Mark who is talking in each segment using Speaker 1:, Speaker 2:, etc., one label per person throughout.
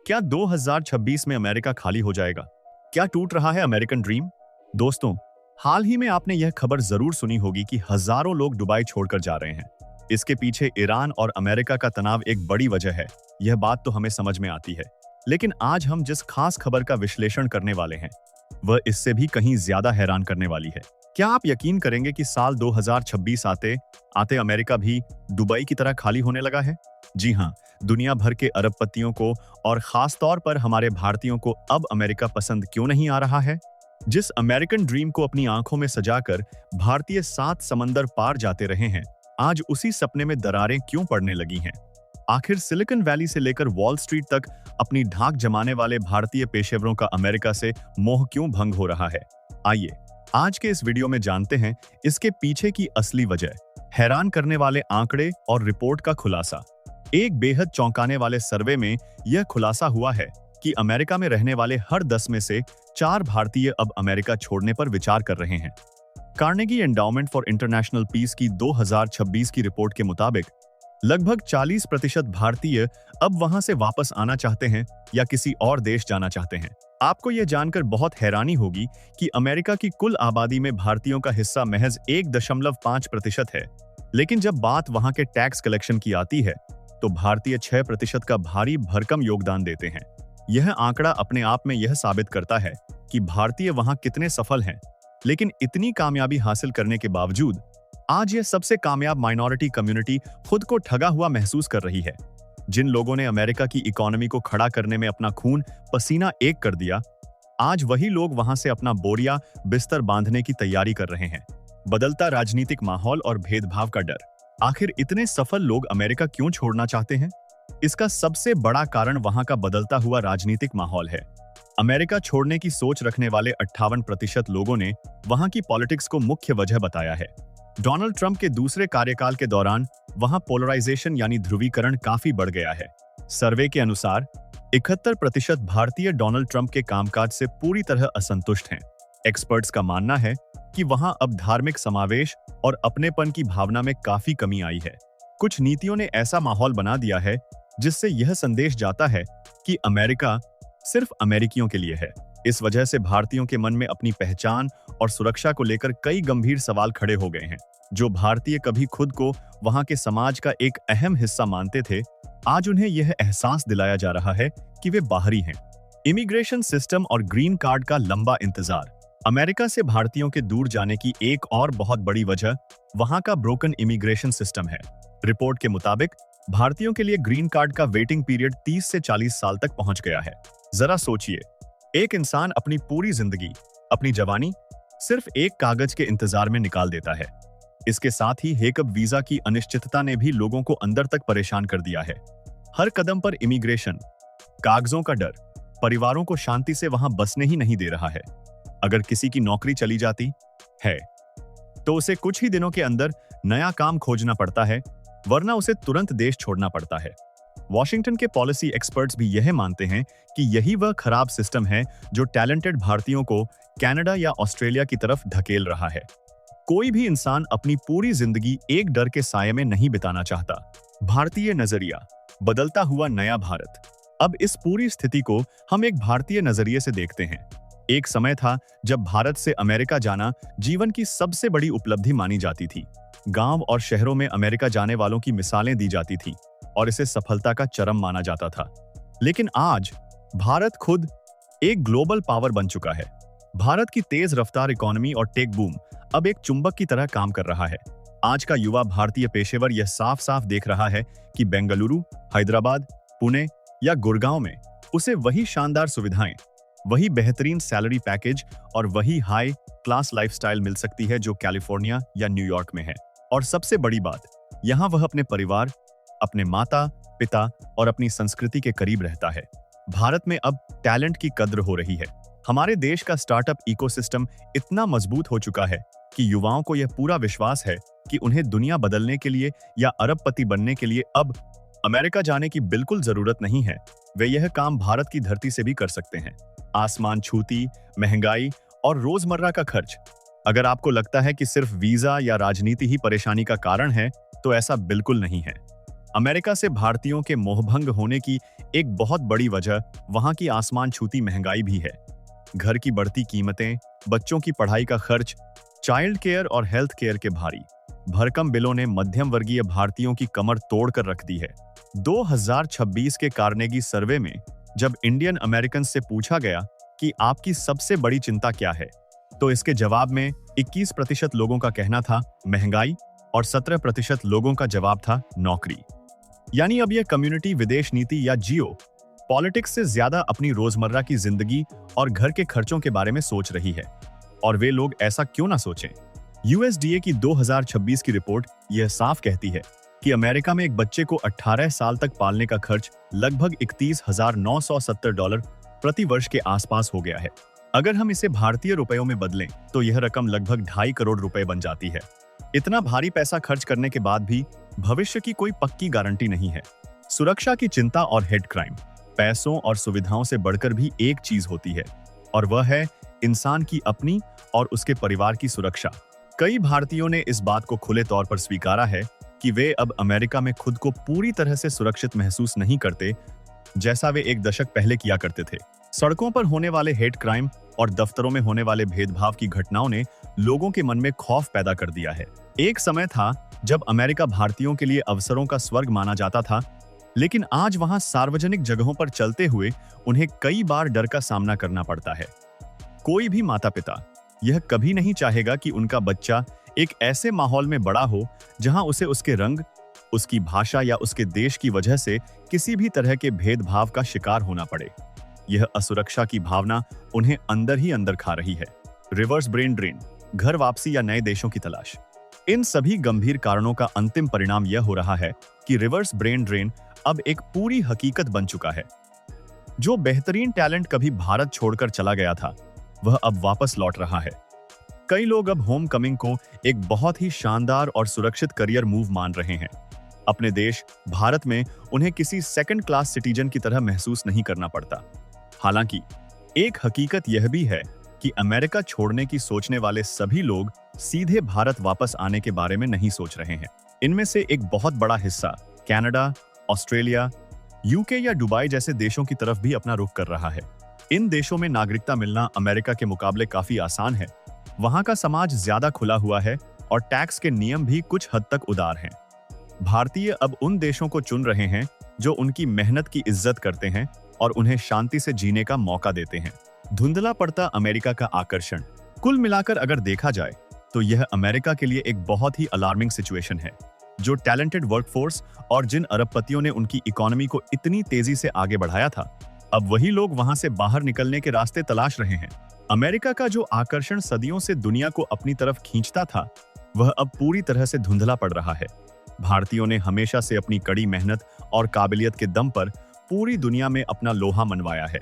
Speaker 1: क्या 2026 में अमेरिका खाली हो जाएगा? क्या टूट रहा है अमेरिकन ड्रीम? दोस्तों, हाल ही में आपने यह खबर जरूर सुनी होगी कि हजारों लोग दुबई छोड़कर जा रहे हैं। इसके पीछे ईरान और अमेरिका का तनाव एक बड़ी वजह है। यह बात तो हमें समझ में आती है, लेकिन आज हम जिस खास खबर का विश्लेषण करने वाले हैं, वह इससे भी कहीं ज्यादा हैरान करने वाली है। क्या आप यकीन करेंगे कि साल 2026 आते आते अमेरिका भी दुबई की तरह खाली होने लगा है? जी हाँ, दुनिया भर के अरबपतियों को और खास तौर पर हमारे भारतीयों को अब अमेरिका पसंद क्यों नहीं आ रहा है? जिस अमेरिकन ड्रीम को अपनी आंखों में सजाकर भारतीय 7 समंदर पार जाते रहे हैं, आज उसी सपने में दरारें क्यों पड़ने लगी हैं? आखिर सिलिकॉन वैली से लेकर वॉल स्ट्रीट तक अपनी धाक जमाने वाले भारतीय पेशेवरों का अमेरिका से मोह क्यों भंग हो रहा है? आइए आज के इस वीडियो में जानते हैं इसके पीछे की असली वजह, हैरान करने वाले आंकड़े और रिपोर्ट का खुलासा। एक बेहद चौंकाने वाले सर्वे में यह खुलासा हुआ है कि अमेरिका में रहने वाले हर 10 में से 4 भारतीय अब अमेरिका छोड़ने पर विचार कर रहे हैं। Carnegie Endowment for International Peace की 2026 की रिपोर्ट के मुताबिक लगभग 40% भारतीय अब वहां से वापस आना चाहते हैं या किसी और देश जाना चाहते हैं। आपको यह जानकर बहुत हैरानी होगी कि अमेरिका की कुल आबादी में भारतीयों का हिस्सा महज 1.5% है, लेकिन जब बात वहां के टैक्स कलेक्शन की आती है तो भारतीय 6% का भारी भरकम योगदान देते हैं। यह आंकड़ा अपने आप में यह साबित करता है कि भारतीय वहां कितने सफल हैं, लेकिन इतनी कामयाबी हासिल करने के बावजूद आज यह सबसे कामयाब माइनॉरिटी कम्युनिटी खुद को ठगा हुआ महसूस कर रही है। जिन लोगों ने अमेरिका की इकोनॉमी को खड़ा करने में अपना खून पसीना एक कर दिया, आज वही लोग वहां से अपना बोरिया बिस्तर बांधने की तैयारी कर रहे हैं। बदलता राजनीतिक माहौल और भेदभाव का डर। आखिर इतने सफल लोग अमेरिका क्यों छोड़ना चाहते हैं? इसका सबसे बड़ा कारण वहां का बदलता हुआ राजनीतिक माहौल है। अमेरिका छोड़ने की सोच रखने वाले 58% लोगों ने वहां की पॉलिटिक्स को मुख्य वजह बताया है। डोनाल्ड ट्रंप के दूसरे कार्यकाल के दौरान वहां पोलराइजेशन यानी ध्रुवीकरण काफी बढ़ गया है। सर्वे के अनुसार 71% भारतीय डोनाल्ड ट्रंप के कामकाज से पूरी तरह असंतुष्ट हैं। एक्सपर्ट्स का मानना है कि वहां अब धार्मिक समावेश और अपनेपन की भावना में काफी कमी आई है। कुछ नीतियों ने ऐसा माहौल बना दिया है जिससे यह संदेश जाता है कि अमेरिका सिर्फ अमेरिकियों के लिए है। इस वजह से भारतीयों के मन में अपनी पहचान और सुरक्षा को लेकर कई गंभीर सवाल खड़े हो गए हैं। जो भारतीय कभी खुद को वहां के समाज का एक अहम हिस्सा मानते थे, आज उन्हें यह एहसास दिलाया जा रहा है कि वे बाहरी हैं। इमिग्रेशन सिस्टम और ग्रीन कार्ड का लंबा इंतजार। अमेरिका से भारतीयों के दूर जाने की एक और बहुत बड़ी वजह वहां का ब्रोकन इमिग्रेशन सिस्टम है। रिपोर्ट के मुताबिक भारतीयों के लिए ग्रीन कार्ड का वेटिंग पीरियड 30 से 40 साल तक पहुंच गया है। जरा सोचिए, एक इंसान अपनी पूरी जिंदगी, अपनी जवानी सिर्फ एक कागज के इंतजार में निकाल देता है। इसके साथ ही हेकअप वीजा की अनिश्चितता ने भी लोगों को अंदर तक परेशान कर दिया है। हर कदम पर इमिग्रेशन, कागजों का डर परिवारों को शांति से वहां बसने ही नहीं दे रहा है। अगर किसी की नौकरी चली जाती है तो उसे कुछ ही दिनों के अंदर नया काम खोजना पड़ता है, वरना उसे तुरंत देश छोड़ना पड़ता है। वॉशिंगटन के पॉलिसी एक्सपर्ट्स भी यह मानते हैं कि यही वह खराब सिस्टम है जो टैलेंटेड भारतीयों को कनाडा या ऑस्ट्रेलिया की तरफ धकेल रहा है। कोई भी इंसान अपनी पूरी जिंदगी एक डर के साये में नहीं बिताना चाहता। भारतीय नजरिया, बदलता हुआ नया भारत। अब इस पूरी स्थिति को हम एक भारतीय नजरिए से देखते हैं। एक समय था जब भारत से अमेरिका जाना जीवन की सबसे बड़ी उपलब्धि मानी जाती थी। गांव और शहरों में अमेरिका जाने वालों की मिसालें दी जाती थी और इसे सफलता का चरम माना जाता था। लेकिन आज भारत खुद एक ग्लोबल पावर बन चुका है। भारत की तेज रफ्तार इकोनॉमी और टेक बूम अब एक चुंबक की तरह काम कर रहा है। आज का युवा भारतीय पेशेवर यह साफ साफ देख रहा है कि बेंगलुरु, हैदराबाद, पुणे या गुड़गांव में उसे वही शानदार सुविधाएं, वही बेहतरीन सैलरी पैकेज और वही हाई क्लास लाइफस्टाइल मिल सकती है जो कैलिफोर्निया या न्यूयॉर्क में है। और सबसे बड़ी बात, यहाँ वह अपने परिवार, अपने माता पिता और अपनी संस्कृति के करीब रहता है। भारत में अब टैलेंट की कद्र हो रही है। हमारे देश का स्टार्टअप इकोसिस्टम इतना मजबूत हो चुका है कि युवाओं को यह पूरा विश्वास है कि उन्हें दुनिया बदलने के लिए या अरबपति बनने के लिए अब अमेरिका जाने की बिल्कुल जरूरत नहीं है। वे यह काम भारत की धरती से भी कर सकते हैं। आसमान छूती महंगाई और रोजमर्रा का खर्च। अगर आपको लगता है कि सिर्फ वीजा या राजनीति ही परेशानी का कारण है, तो ऐसा बिल्कुल नहीं है। अमेरिका से भारतीयों के मोहभंग होने की एक बहुत बड़ी वजह वहां की आसमान छूती महंगाई भी है। घर की बढ़ती कीमतें, बच्चों की पढ़ाई का खर्च, चाइल्ड केयर और हेल्थ केयर के भारी भरकम बिलों ने मध्यम वर्गीय भारतीयों की कमर तोड़ कर रख दी है। 2026 के कार्नेगी सर्वे में जब इंडियन अमेरिकन से पूछा गया कि आपकी सबसे बड़ी चिंता क्या है, तो इसके जवाब में 21% लोगों का कहना था महंगाई और 17% लोगों का जवाब था नौकरी। यानी अब यह कम्युनिटी विदेश नीति या जियो पॉलिटिक्स से ज्यादा अपनी रोजमर्रा की जिंदगी और घर के खर्चों के बारे में सोच रही है। और वे लोग ऐसा क्यों ना सोचें? यूएसडीए की 2026 की रिपोर्ट यह साफ कहती है कि अमेरिका में एक बच्चे को 18 साल तक पालने का खर्च लगभग $31,970 प्रति वर्ष के आसपास हो गया है। अगर हम इसे भारतीय रुपयों में बदलें तो यह रकम लगभग 2.5 करोड़ रुपए बन जाती है। इतना भारी पैसा खर्च करने के बाद भी भविष्य की कोई पक्की गारंटी नहीं है। सुरक्षा की चिंता और हेड क्राइम, पैसों और सुविधाओं से बढ़कर भी एक चीज होती है, और वह है इंसान की अपनी और उसके परिवार की सुरक्षा। कई भारतीयों ने इस बात को खुले तौर पर स्वीकारा है कि वे अब अमेरिका में खुद को पूरी तरह से सुरक्षित महसूस नहीं करते, जैसा वे एक दशक पहले किया करते थे। सड़कों पर होने वाले हेट क्राइम और दफ्तरों में होने वाले भेदभाव की घटनाओं ने लोगों के मन में खौफ पैदा कर दिया है। एक समय था जब अमेरिका भारतीयों के लिए अवसरों का स्वर्ग माना जाता था, लेकिन आज वहां सार्वजनिक जगहों पर चलते हुए उन्हें कई बार डर का सामना करना पड़ता है। कोई भी माता पिता यह कभी नहीं चाहेगा कि उनका बच्चा एक ऐसे माहौल में बड़ा हो जहां उसे उसके रंग, उसकी भाषा या उसके देश की वजह से किसी भी तरह के भेदभाव का शिकार होना पड़े। यह असुरक्षा की भावना उन्हें अंदर ही अंदर खा रही है। रिवर्स ब्रेन ड्रेन, घर वापसी या नए देशों की तलाश, इन सभी गंभीर कारणों का अंतिम परिणाम यह हो रहा है कि रिवर्स ब्रेन ड्रेन अब एक पूरी हकीकत बन चुका है। जो बेहतरीन टैलेंट कभी भारत छोड़कर चला गया था, वह अब वापस लौट रहा है। कई लोग अब होम कमिंग को एक बहुत ही शानदार और सुरक्षित करियर मूव मान रहे हैं। अपने देश भारत में उन्हें किसी सेकंड क्लास सिटीजन की तरह महसूस नहीं करना पड़ता। हालांकि एक हकीकत यह भी है कि अमेरिका छोड़ने की सोचने वाले सभी लोग सीधे भारत वापस आने के बारे में नहीं सोच रहे हैं। इनमें से एक बहुत बड़ा हिस्सा कनाडा, ऑस्ट्रेलिया, यूके या दुबई जैसे देशों की तरफ भी अपना रुख कर रहा है। इन देशों में नागरिकता मिलना अमेरिका के मुकाबले काफी आसान है। वहां का समाज ज्यादा खुला हुआ है और टैक्स के नियम भी कुछ हद तक उदार हैं। भारतीय अब उन देशों को चुन रहे हैं जो उनकी मेहनत की इज्जत करते हैं और उन्हें शांति से जीने का मौका देते हैं। धुंधला पड़ता अमेरिका का आकर्षण। कुल मिलाकर अगर देखा जाए तो यह अमेरिका के लिए एक बहुत ही अलार्मिंग सिचुएशन है। जो टैलेंटेड वर्कफोर्स और जिन अरबपतियों ने उनकी इकोनॉमी को इतनी तेजी से आगे बढ़ाया था, अब वही लोग वहां से बाहर निकलने के रास्ते तलाश रहे हैं। अमेरिका का जो आकर्षण सदियों से दुनिया को अपनी तरफ खींचता था, वह अब पूरी तरह से धुंधला पड़ रहा है। भारतीयों ने हमेशा से अपनी कड़ी मेहनत और काबिलियत के दम पर पूरी दुनिया में अपना लोहा मनवाया है।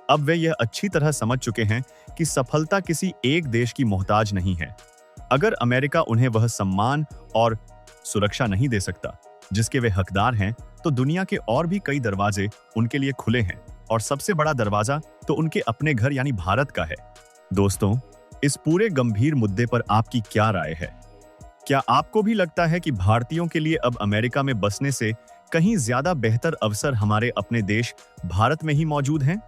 Speaker 1: अब वे यह अच्छी तरह समझ चुके हैं कि सफलता किसी एक देश की मोहताज नहीं है। अगर अमेरिका उन्हें वह सम्मान और सुरक्षा नहीं दे सकता जिसके वे हकदार हैं, तो दुनिया के और भी कई दरवाजे उनके लिए खुले हैं, और सबसे बड़ा दरवाजा तो उनके अपने घर यानी भारत का है। दोस्तों, इस पूरे गंभीर मुद्दे पर आपकी क्या राय है? क्या आपको भी लगता है कि भारतीयों के लिए अब अमेरिका में बसने से कहीं ज्यादा बेहतर अवसर हमारे अपने देश भारत में ही मौजूद हैं?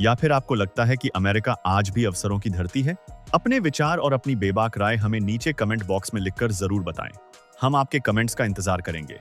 Speaker 1: या फिर आपको लगता है कि अमेरिका आज भी अवसरों की धरती है? अपने विचार और अपनी बेबाक राय हमें नीचे कमेंट बॉक्स में लिखकर जरूर बताएं। हम आपके कमेंट्स का इंतजार करेंगे।